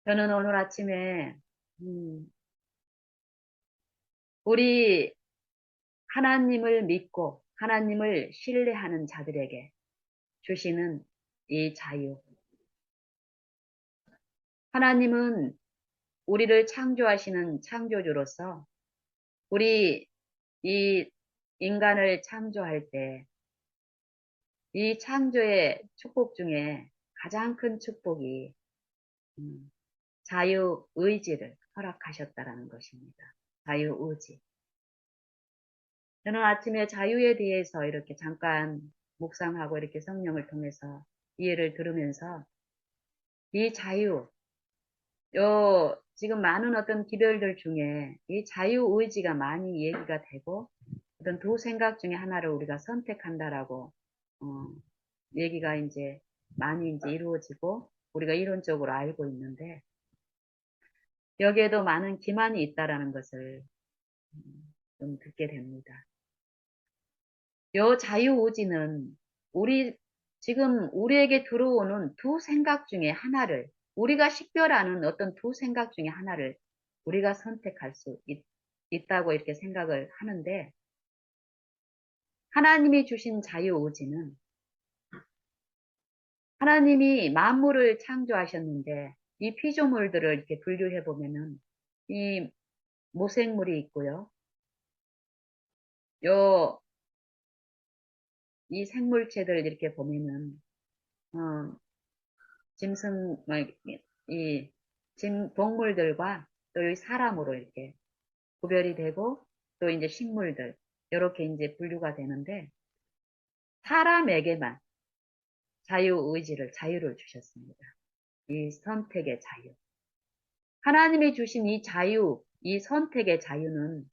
저는 오늘 아침에 우리 하나님을 믿고 하나님을 신뢰하는 자들에게 주시는 이 자유. 하나님은 우리를 창조하시는 창조주로서 우리 이 인간을 창조할 때 이 창조의 축복 중에 가장 큰 축복이 음, 자유의지를 허락하셨다라는 것입니다. 자유의지. 저는 아침에 자유에 대해서 이렇게 잠깐 묵상하고 이렇게 성령을 통해서 이해를 들으면서 이 자유, 지금 많은 어떤 기별들 중에 이 자유의지가 많이 얘기가 되고 어떤 두 생각 중에 하나를 우리가 선택한다라고, 어, 얘기가 이제 많이 이제 이루어지고 우리가 이론적으로 알고 있는데 여기에도 많은 기만이 있다라는 것을 좀 듣게 됩니다. 요 자유의지는 지금 우리에게 들어오는 두 생각 중에 하나를, 우리가 식별하는 어떤 두 생각 중에 하나를 우리가 선택할 수 있다고 이렇게 생각을 하는데, 하나님이 주신 자유의지는 하나님이 만물을 창조하셨는데, 이 피조물들을 이렇게 분류해 보면은, 이 모생물이 있고요. 요, 이 생물체들 이렇게 보면은, 어, 짐승, 뭐, 동물들과 또 이 사람으로 이렇게 구별이 되고 또 이제 식물들, 이렇게 이제 분류가 되는데 사람에게만 자유를 주셨습니다. 이 선택의 자유. 하나님이 주신 이 자유, 이 선택의 자유는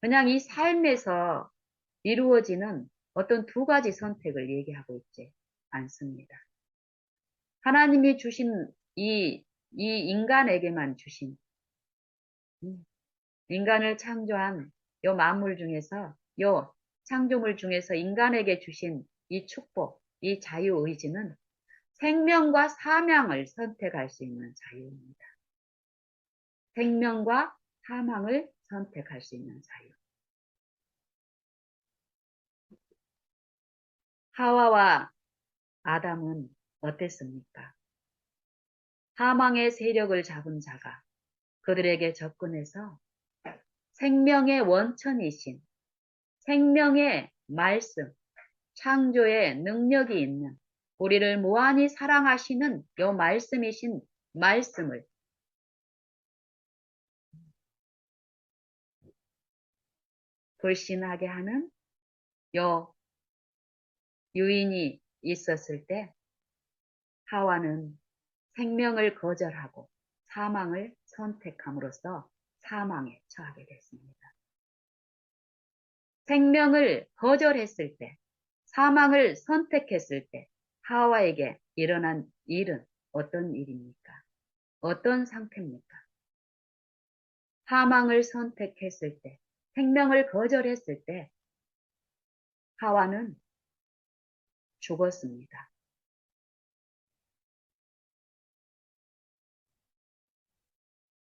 그냥 이 삶에서 이루어지는 어떤 두 가지 선택을 얘기하고 있지 않습니다. 하나님이 주신 이 인간에게만 주신 인간을 창조한 요 만물 중에서 요 창조물 중에서 인간에게 주신 이 축복, 이 자유의지는 생명과 사망을 선택할 수 있는 자유입니다. 생명과 사망을 선택할 수 있는 자유. 하와와 아담은 어땠습니까? 사망의 세력을 잡은 자가 그들에게 접근해서 생명의 원천이신 생명의 말씀, 창조의 능력이 있는 우리를 무한히 사랑하시는 요 말씀이신 말씀을 불신하게 하는 요 유인이 있었을 때 하와는 생명을 거절하고 사망을 선택함으로써 사망에 처하게 됐습니다. 생명을 거절했을 때, 사망을 선택했을 때 하와에게 일어난 일은 어떤 일입니까? 어떤 상태입니까? 사망을 선택했을 때, 생명을 거절했을 때 하와는 죽었습니다.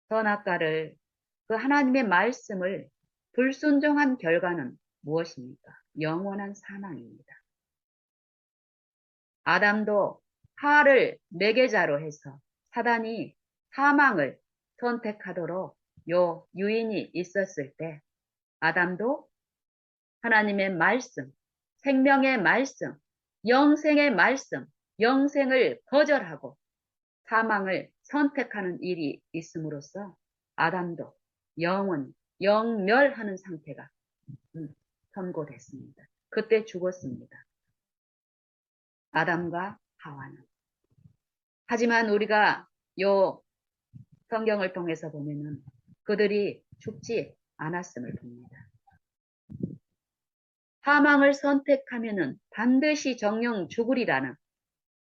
선악과를 그 하나님의 말씀을 불순종한 결과는 무엇입니까? 영원한 사망입니다. 아담도 하와를 매개자로 해서 사단이 사망을 선택하도록 요 유인이 있었을 때 아담도 하나님의 말씀, 생명의 말씀, 영생의 말씀, 영생을 거절하고 사망을 선택하는 일이 있음으로써 아담도 영멸하는 상태가 선고됐습니다. 그때 죽었습니다. 아담과 하와는. 하지만 우리가 요 성경을 통해서 보면은 그들이 죽지 않았음을 봅니다. 사망을 선택하면은 반드시 정령 죽으리라는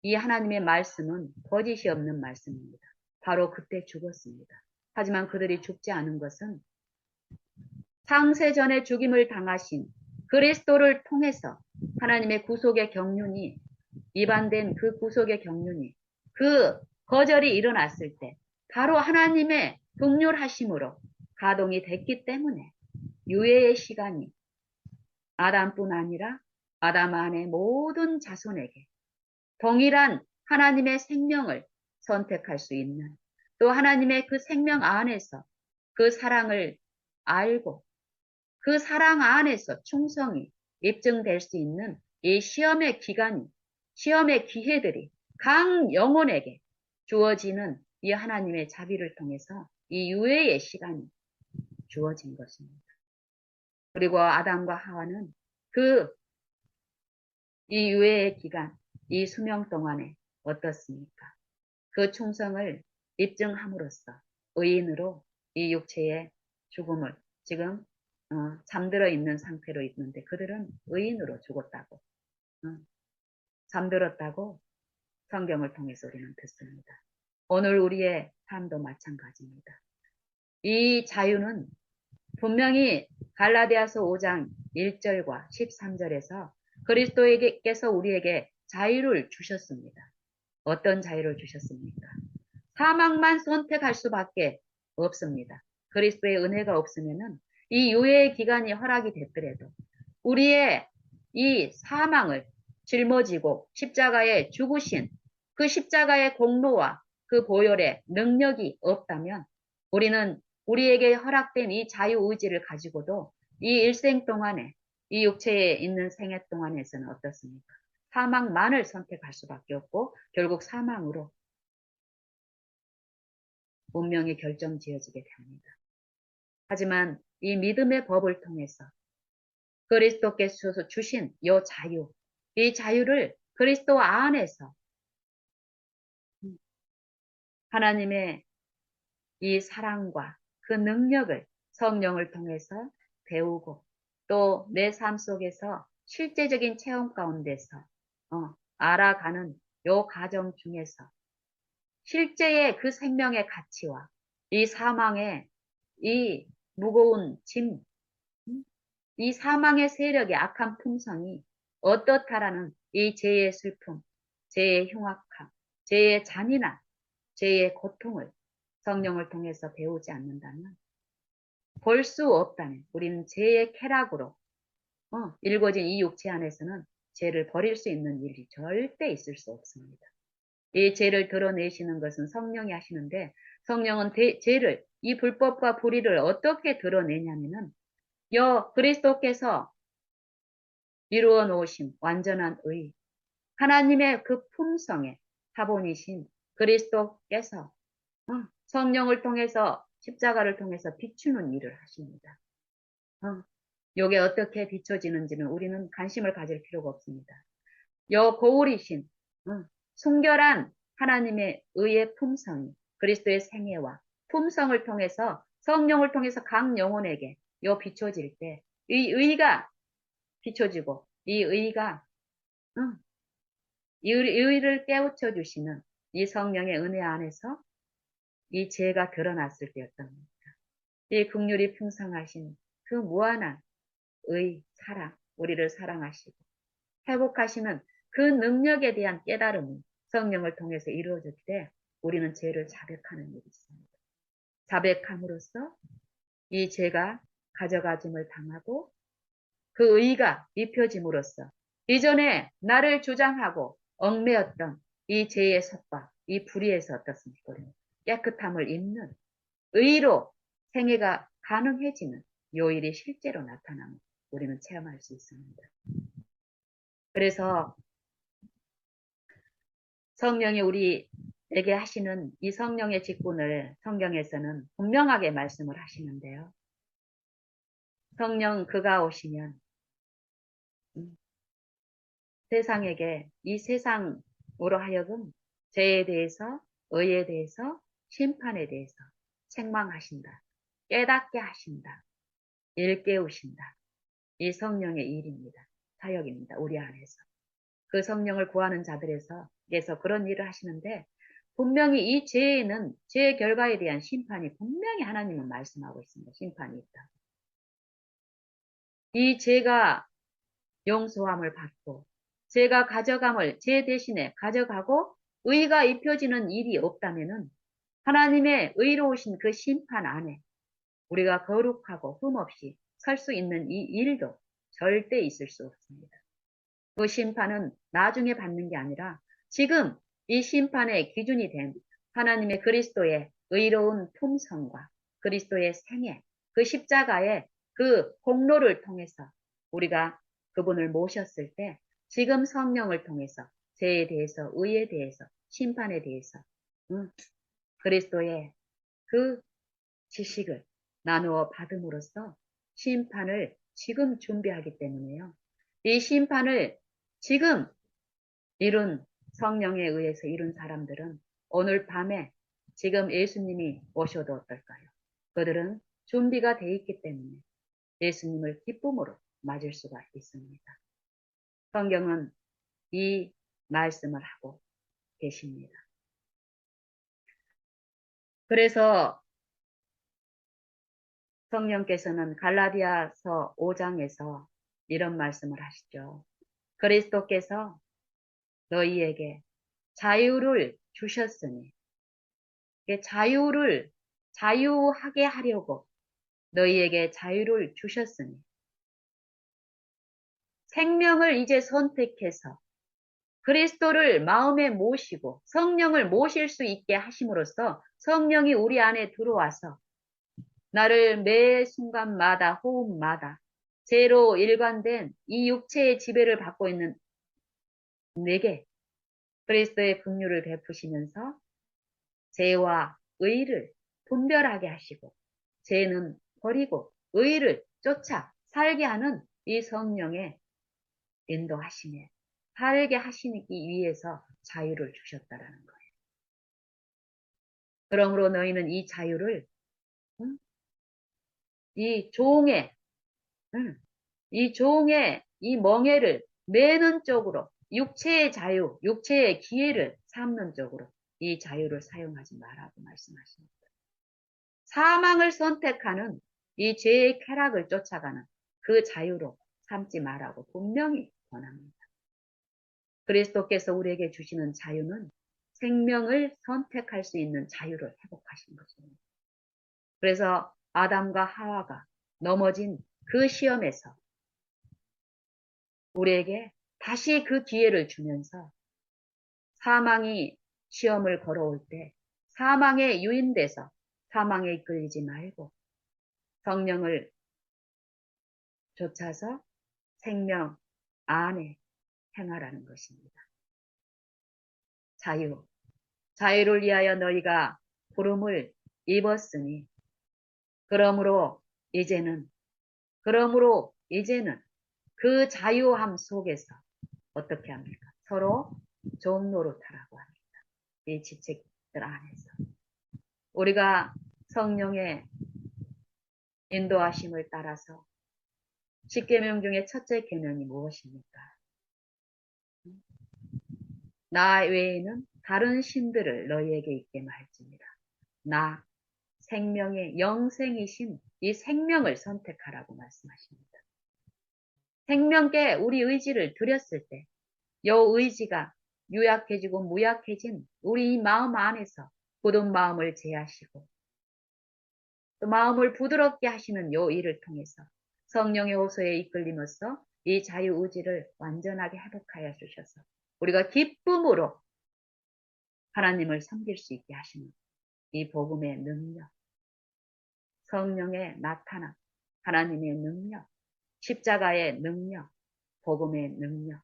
이 하나님의 말씀은 거짓이 없는 말씀입니다. 바로 그때 죽었습니다. 하지만 그들이 죽지 않은 것은 창세 전에 죽임을 당하신 그리스도를 통해서 하나님의 구속의 경륜이 위반된 그 구속의 경륜이 그 거절이 일어났을 때 바로 하나님의 긍휼하심으로 가동이 됐기 때문에 유예의 시간이 아담뿐 아니라 아담 안의 모든 자손에게 동일한 하나님의 생명을 선택할 수 있는, 또 하나님의 그 생명 안에서 그 사랑을 알고 그 사랑 안에서 충성이 입증될 수 있는 이 시험의 기간이, 시험의 기회들이 각 영혼에게 주어지는 이 하나님의 자비를 통해서 이 유예의 시간이 주어진 것입니다. 그리고 아담과 하와는 그 이 유예의 기간, 이 수명 동안에 어떻습니까? 그 충성을 입증함으로써 의인으로 이 육체의 죽음을 지금 잠들어 있는 상태로 있는데 그들은 의인으로 죽었다고 잠들었다고 성경을 통해서 우리는 듣습니다. 오늘 우리의 삶도 마찬가지입니다. 이 자유는 분명히 갈라디아서 5장 1절과 13절에서 그리스도께서 우리에게 자유를 주셨습니다. 어떤 자유를 주셨습니까? 사망만 선택할 수밖에 없습니다. 그리스도의 은혜가 없으면은 이 유예의 기간이 허락이 됐더라도 우리의 이 사망을 짊어지고 십자가에 죽으신 그 십자가의 공로와 그 보혈의 능력이 없다면 우리는 우리에게 허락된 이 자유의지를 가지고도 이 일생 동안에 이 육체에 있는 생애 동안에서는 어떻습니까? 사망만을 선택할 수밖에 없고 결국 사망으로 운명이 결정지어지게 됩니다. 하지만 이 믿음의 법을 통해서 그리스도께서 주신 이 자유, 이 자유를 그리스도 안에서 하나님의 이 사랑과 그 능력을 성령을 통해서 배우고 또 내 삶 속에서 실제적인 체험 가운데서 알아가는 요 과정 중에서 실제의 그 생명의 가치와 이 사망의 이 무거운 짐, 이 사망의 세력의 악한 품성이 어떻다라는 이 죄의 슬픔, 죄의 흉악함, 죄의 잔인함, 죄의 고통을 성령을 통해서 배우지 않는다면 볼 수 없다면 우리는 죄의 쾌락으로 일궈진 이 육체 안에서는 죄를 버릴 수 있는 일이 절대 있을 수 없습니다. 이 죄를 드러내시는 것은 성령이 하시는데 성령은 죄를 이 불법과 불의를 어떻게 드러내냐면은 그리스도께서 이루어 놓으신 완전한 의, 하나님의 그 품성의 사본이신 그리스도께서 성령을 통해서 십자가를 통해서 비추는 일을 하십니다. 요게 어떻게 비춰지는지는 우리는 관심을 가질 필요가 없습니다. 거울이신 순결한 하나님의 의의 품성이 그리스도의 생애와 품성을 통해서 성령을 통해서 각 영혼에게 비춰질 때 이 의가 비춰지고 이 의가 이 의를 깨우쳐 주시는 이 성령의 은혜 안에서 이 죄가 드러났을 때였던 겁니다. 이 긍휼이 풍성하신 그 무한한 의, 사랑, 우리를 사랑하시고 회복하시는 그 능력에 대한 깨달음이 성령을 통해서 이루어질 때 우리는 죄를 자백하는 일이 있습니다. 자백함으로써 이 죄가 가져가짐을 당하고 그 의가 입혀짐으로써 이전에 나를 주장하고 얽매였던 이 죄의 섭박, 이 불의에서 어떻습니까? 깨끗함을 입는 의로 생애가 가능해지는 요 일이 실제로 나타나면 우리는 체험할 수 있습니다. 그래서 성령이 우리에게 하시는 이 성령의 직분을 성경에서는 분명하게 말씀을 하시는데요. 성령 그가 오시면 세상에게 이 세상으로 하여금 죄에 대해서 의에 대해서 심판에 대해서 책망하신다. 깨닫게 하신다. 일깨우신다. 이 성령의 일입니다. 사역입니다. 우리 안에서. 그 성령을 구하는 자들에서 그런 일을 하시는데 분명히 이 죄에는 죄의 결과에 대한 심판이 분명히 하나님은 말씀하고 있습니다. 심판이 있다. 이 죄가 용서함을 받고 죄가 가져감을 죄 대신에 가져가고 의가 입혀지는 일이 없다면은 하나님의 의로우신 그 심판 안에 우리가 거룩하고 흠없이 설 수 있는 이 일도 절대 있을 수 없습니다. 그 심판은 나중에 받는 게 아니라 지금 이 심판의 기준이 된 하나님의 그리스도의 의로운 품성과 그리스도의 생애, 그 십자가의 그 공로를 통해서 우리가 그분을 모셨을 때 지금 성령을 통해서 죄에 대해서, 의에 대해서, 심판에 대해서 그리스도의 그 지식을 나누어 받음으로써 심판을 지금 준비하기 때문에요. 이 심판을 지금 이룬 성령에 의해서 이룬 사람들은 오늘 밤에 지금 예수님이 오셔도 어떨까요? 그들은 준비가 돼 있기 때문에 예수님을 기쁨으로 맞을 수가 있습니다. 성경은 이 말씀을 하고 계십니다. 그래서 성령께서는 갈라디아서 5장에서 이런 말씀을 하시죠. 그리스도께서 너희에게 자유를 주셨으니 자유하게 하려고 너희에게 자유를 주셨으니 생명을 이제 선택해서 그리스도를 마음에 모시고 성령을 모실 수 있게 하심으로써 성령이 우리 안에 들어와서 나를 매 순간마다 호흡마다 죄로 일관된 이 육체의 지배를 받고 있는 내게 그리스도의 긍휼을 베푸시면서 죄와 의를 분별하게 하시고 죄는 버리고 의를 쫓아 살게 하는 이 성령의 인도하심에 살게 하시기 위해서 자유를 주셨다라는 거예요. 그러므로 너희는 이 자유를 이 종의 이 멍에를 매는 쪽으로 육체의 자유, 육체의 기회를 삼는 쪽으로 이 자유를 사용하지 말라고 말씀하십니다. 사망을 선택하는 이 죄의 쾌락을 쫓아가는 그 자유로 삼지 말라고 분명히 권합니다. 그리스도께서 우리에게 주시는 자유는 생명을 선택할 수 있는 자유를 회복하신 것입니다. 그래서 아담과 하와가 넘어진 그 시험에서 우리에게 다시 그 기회를 주면서 사망이 시험을 걸어올 때 사망에 유인돼서 사망에 이끌리지 말고 성령을 쫓아서 생명 안에 행하라는 것입니다. 자유를 위하여 너희가 부름을 입었으니 그러므로 이제는 그 자유함 속에서 어떻게 합니까? 서로 종노릇하라고 합니다. 이 지책들 안에서 우리가 성령의 인도하심을 따라서 10계명 중에 첫째 계명이 무엇입니까? 나 외에는 다른 신들을 너희에게 있게 말지니라. 나 생명의 영생이신 이 생명을 선택하라고 말씀하십니다. 생명께 우리 의지를 드렸을 때 요 의지가 유약해지고 무약해진 우리 마음 안에서 굳은 마음을 제하시고 또 마음을 부드럽게 하시는 요 일을 통해서 성령의 호소에 이끌림으로써 이 자유의지를 완전하게 회복하여 주셔서 우리가 기쁨으로 하나님을 섬길 수 있게 하시는 이 복음의 능력, 성령의 나타남, 하나님의 능력, 십자가의 능력, 복음의 능력.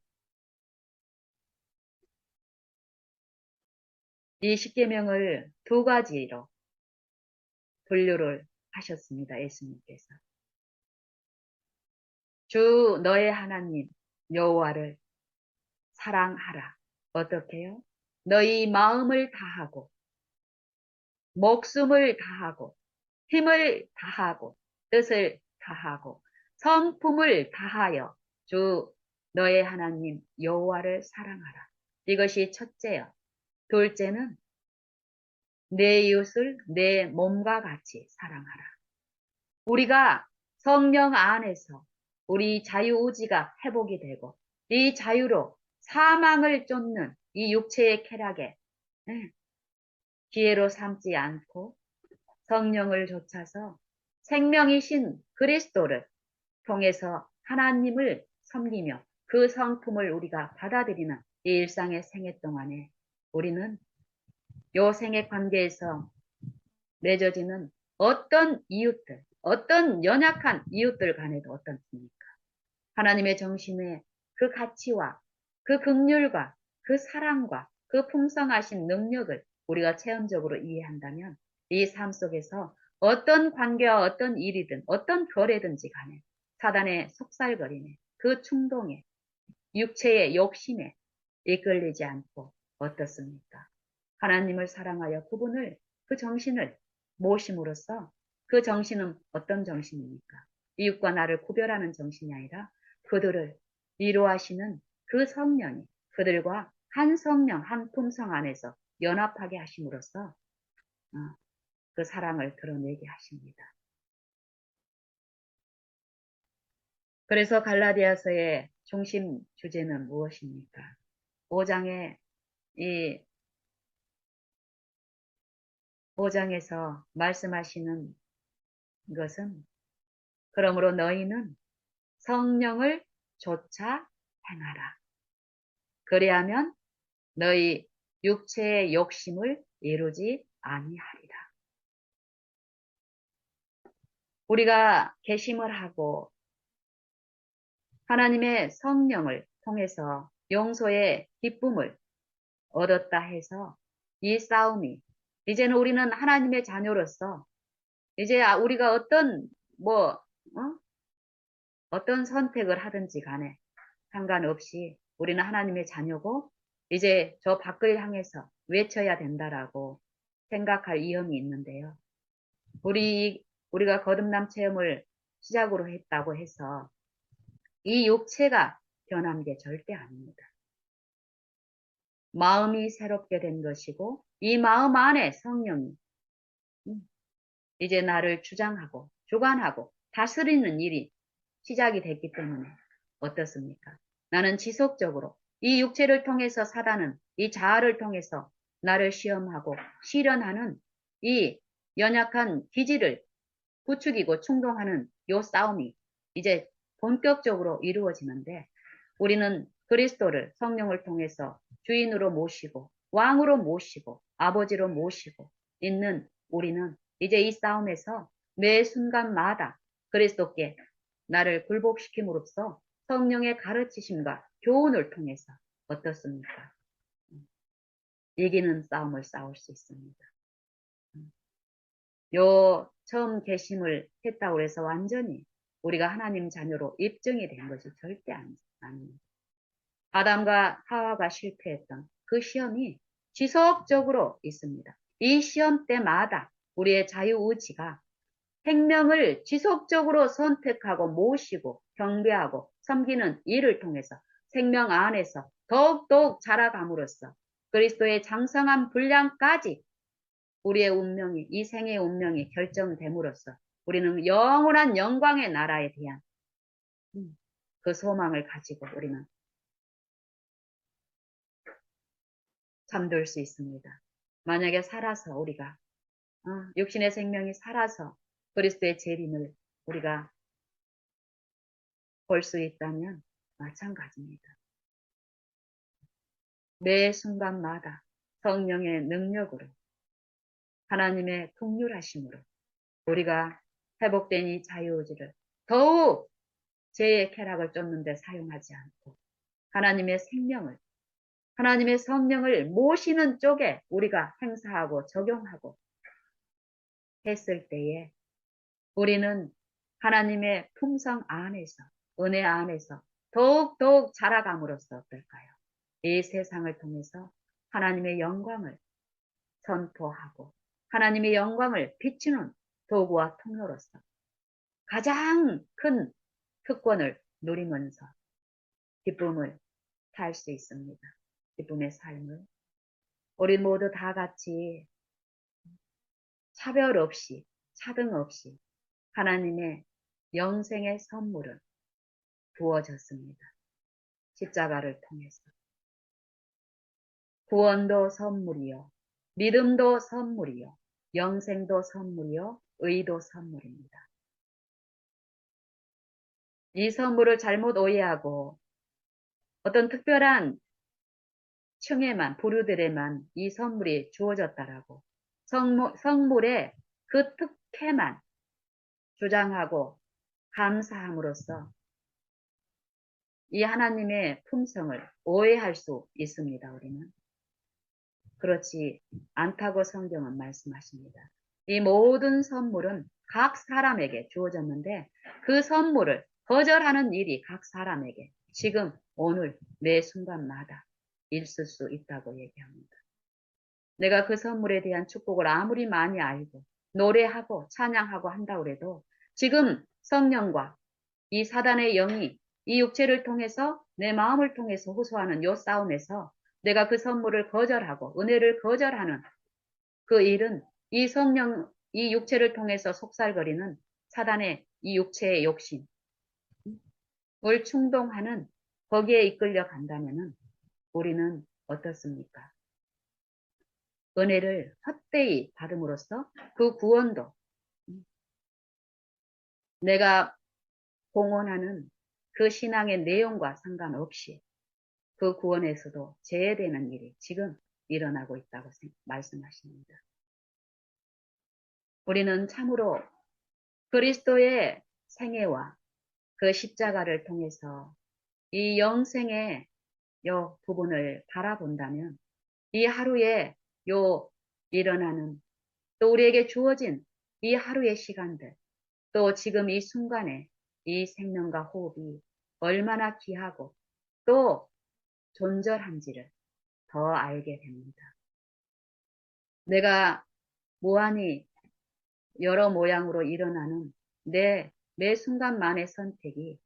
이 십계명을 두 가지로 분류를 하셨습니다. 예수님께서. 주 너의 하나님 여호와를 사랑하라. 어떻게요? 너희 마음을 다하고 목숨을 다하고 힘을 다하고 뜻을 다하고 성품을 다하여 주 너의 하나님 여호와를 사랑하라. 이것이 첫째요. 둘째는 내 이웃을 내 몸과 같이 사랑하라. 우리가 성령 안에서 우리 자유의지가 회복이 되고 이 자유로 사망을 쫓는 이 육체의 쾌락에 기회로 삼지 않고 성령을 좇아서 생명이신 그리스도를 통해서 하나님을 섬기며 그 성품을 우리가 받아들이는 이 일상의 생애 동안에 우리는 요 생애 관계에서 맺어지는 어떤 이웃들, 어떤 연약한 이웃들 간에도 어떻습니까? 하나님의 정신의 그 가치와 그 긍휼과 그 사랑과 그 풍성하신 능력을 우리가 체험적으로 이해한다면 이 삶 속에서 어떤 관계와 어떤 일이든 어떤 거래든지 간에 사단의 속살거림에 그 충동에 육체의 욕심에 이끌리지 않고 어떻습니까? 하나님을 사랑하여 그분을 그 정신을 모심으로써 그 정신은 어떤 정신입니까? 이웃과 나를 구별하는 정신이 아니라 그들을 위로하시는 그 성령이 그들과 한 성령 한 품성 안에서 연합하게 하심으로써 그 사랑을 드러내게 하십니다. 그래서 갈라디아서의 중심 주제는 무엇입니까? 5장의 이 5장에서 말씀하시는 것은 그러므로 너희는 성령을 좇아 행하라. 그리하면 너희 육체의 욕심을 이루지 아니하리라. 우리가 개심을 하고 하나님의 성령을 통해서 용서의 기쁨을 얻었다 해서 이 싸움이 이제는 우리는 하나님의 자녀로서 이제 우리가 어떤 선택을 하든지 간에 상관없이 우리는 하나님의 자녀고 이제 저 밖을 향해서 외쳐야 된다라고 생각할 위험이 있는데요. 우리가 거듭남 체험을 시작으로 했다고 해서 이 육체가 변한 게 절대 아닙니다. 마음이 새롭게 된 것이고 이 마음 안에 성령이 이제 나를 주장하고 주관하고 다스리는 일이 시작이 됐기 때문에 어떻습니까? 나는 지속적으로 이 육체를 통해서 사단은 이 자아를 통해서 나를 시험하고 실현하는 이 연약한 기질을 부추기고 충동하는 요 싸움이 이제 본격적으로 이루어지는데 우리는 그리스도를 성령을 통해서 주인으로 모시고 왕으로 모시고 아버지로 모시고 있는 우리는 이제 이 싸움에서 매 순간마다 그리스도께 나를 굴복시킴으로써 성령의 가르치심과 교훈을 통해서 어떻습니까? 이기는 싸움을 싸울 수 있습니다. 요 처음 계심을 했다고 해서 완전히 우리가 하나님 자녀로 입증이 된 것이 절대 아닙니다. 아담과 하와가 실패했던 그 시험이 지속적으로 있습니다. 이 시험 때마다 우리의 자유의지가 생명을 지속적으로 선택하고 모시고 경배하고 섬기는 일을 통해서 생명 안에서 더욱더욱 자라감으로써 그리스도의 장성한 분량까지 우리의 운명이 이 생의 운명이 결정됨으로써 우리는 영원한 영광의 나라에 대한 그 소망을 가지고 우리는 잠들 수 있습니다. 만약에 살아서 우리가 육신의 생명이 살아서 그리스도의 재림을 우리가 볼 수 있다면 마찬가지입니다. 매 순간마다 성령의 능력으로 하나님의 긍휼하심으로 우리가 회복된 이 자유의지를 더욱 죄의 쾌락을 쫓는 데 사용하지 않고 하나님의 성령을 모시는 쪽에 우리가 행사하고 적용하고 했을 때에 우리는 하나님의 품성 안에서 은혜 안에서 더욱더욱 자라감으로써 어떨까요? 이 세상을 통해서 하나님의 영광을 선포하고 하나님의 영광을 비추는 도구와 통로로서 가장 큰 특권을 누리면서 기쁨을 탈 수 있습니다. 기쁨의 삶을 우리 모두 다 같이 차별 없이 차등 없이 하나님의 영생의 선물을 부어졌습니다. 십자가를 통해서 구원도 선물이요 믿음도 선물이요. 영생도 선물이요. 의도 선물입니다. 이 선물을 잘못 오해하고 어떤 특별한 층에만, 부류들에만 이 선물이 주어졌다라고 성물의 그 특혜만 주장하고 감사함으로써 이 하나님의 품성을 오해할 수 있습니다. 우리는. 그렇지 않다고 성경은 말씀하십니다. 이 모든 선물은 각 사람에게 주어졌는데 그 선물을 거절하는 일이 각 사람에게 지금 오늘 매 순간마다 있을 수 있다고 얘기합니다. 내가 그 선물에 대한 축복을 아무리 많이 알고 노래하고 찬양하고 한다고 해도 지금 성령과 이 사단의 영이 이 육체를 통해서 내 마음을 통해서 호소하는 요 싸움에서 내가 그 선물을 거절하고 은혜를 거절하는 그 일은 이 성령, 이 육체를 통해서 속살거리는 사단의 이 육체의 욕심을 충동하는 거기에 이끌려 간다면은 우리는 어떻습니까? 은혜를 헛되이 받음으로써 그 구원도 내가 공언하는 그 신앙의 내용과 상관없이 그 구원에서도 제외되는 일이 지금 일어나고 있다고 말씀하십니다. 우리는 참으로 그리스도의 생애와 그 십자가를 통해서 이 영생의 요 부분을 바라본다면 이 하루에 요 일어나는 또 우리에게 주어진 이 하루의 시간들 또 지금 이 순간에 이 생명과 호흡이 얼마나 귀하고 또 존절한지를 더 알게 됩니다. 내가 무한히 여러 모양으로 일어나는 매 순간만의 선택이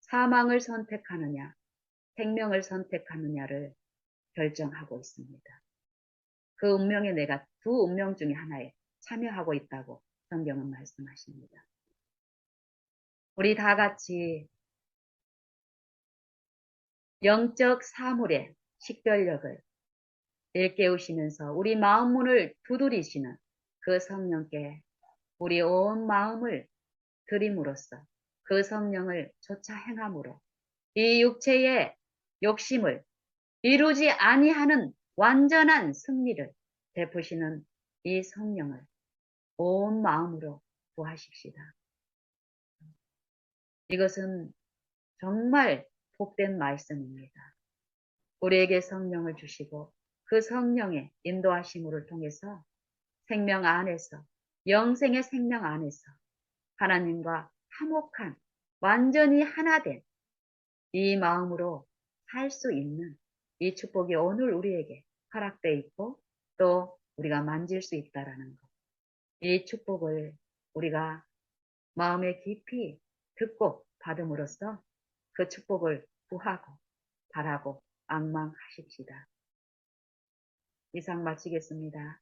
사망을 선택하느냐, 생명을 선택하느냐를 결정하고 있습니다. 그 운명에 내가 두 운명 중에 하나에 참여하고 있다고 성경은 말씀하십니다. 우리 다 같이 영적 사물의 식별력을 일깨우시면서 우리 마음 문을 두드리시는 그 성령께 우리 온 마음을 드림으로써 그 성령을 조차 행함으로 이 육체의 욕심을 이루지 아니하는 완전한 승리를 베푸시는 이 성령을 온 마음으로 구하십시다. 이것은 정말 복된 말씀입니다. 우리에게 성령을 주시고 그 성령의 인도하심을 통해서 생명 안에서 영생의 생명 안에서 하나님과 화목한 완전히 하나 된 이 마음으로 살 수 있는 이 축복이 오늘 우리에게 허락되어 있고 또 우리가 만질 수 있다라는 것. 이 축복을 우리가 마음에 깊이 듣고 받음으로써 그 축복을 구하고 바라고 앙망하십시다. 이상 마치겠습니다.